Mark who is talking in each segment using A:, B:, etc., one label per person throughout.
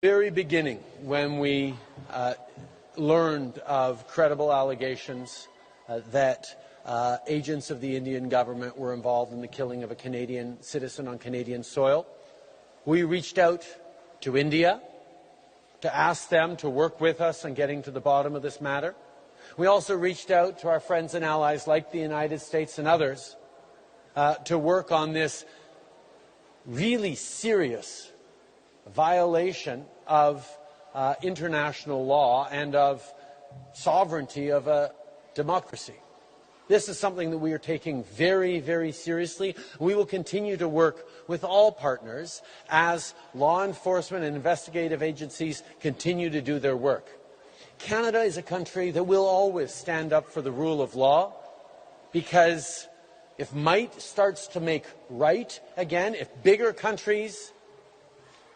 A: Very beginning, when we learned of credible allegations that agents of the Indian government were involved in the killing of a Canadian citizen on Canadian soil, we reached out to India to ask them to work with us on getting to the bottom of this matter. We also reached out to our friends and allies like the United States and others to work on this really serious violation of international law and of sovereignty of a democracy. This is something that we are taking very, very seriously. We will continue to work with all partners as law enforcement and investigative agencies continue to do their work. Canada is a country that will always stand up for the rule of law, because if might starts to make right again, if bigger countries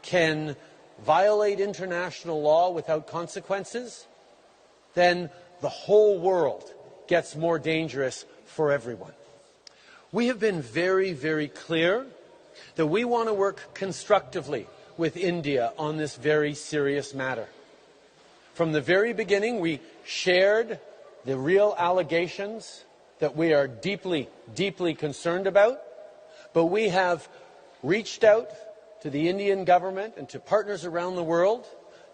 A: can violate international law without consequences, then the whole world gets more dangerous for everyone. We have been very, very clear that we want to work constructively with India on this very serious matter. From the very beginning, we shared the real allegations that we are deeply, deeply concerned about, but we have reached out to the Indian government and to partners around the world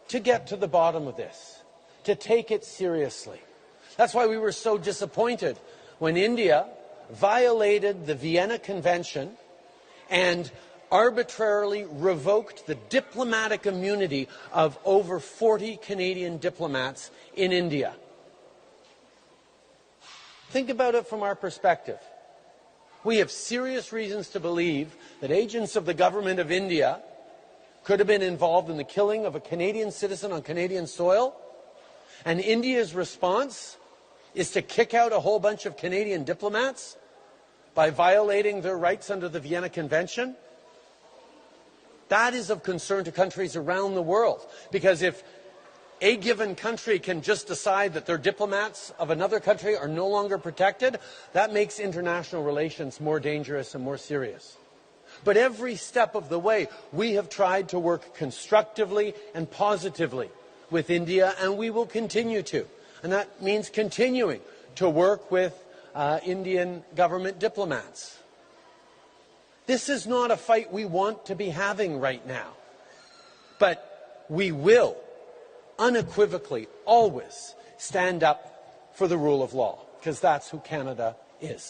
A: to get to the bottom of this, to take it seriously. That's why we were so disappointed when India violated the Vienna Convention and arbitrarily revoked the diplomatic immunity of over 40 Canadian diplomats in India. Think about it from our perspective. We have serious reasons to believe that agents of the government of India could have been involved in the killing of a Canadian citizen on Canadian soil, and India's response is to kick out a whole bunch of Canadian diplomats by violating their rights under the Vienna Convention. That is of concern to countries around the world, because if a given country can just decide that their diplomats of another country are no longer protected, that makes international relations more dangerous and more serious. But every step of the way, we have tried to work constructively and positively with India, and we will continue to. And that means continuing to work with Indian government diplomats. This is not a fight we want to be having right now, but we will unequivocally always stand up for the rule of law, because that's who Canada is.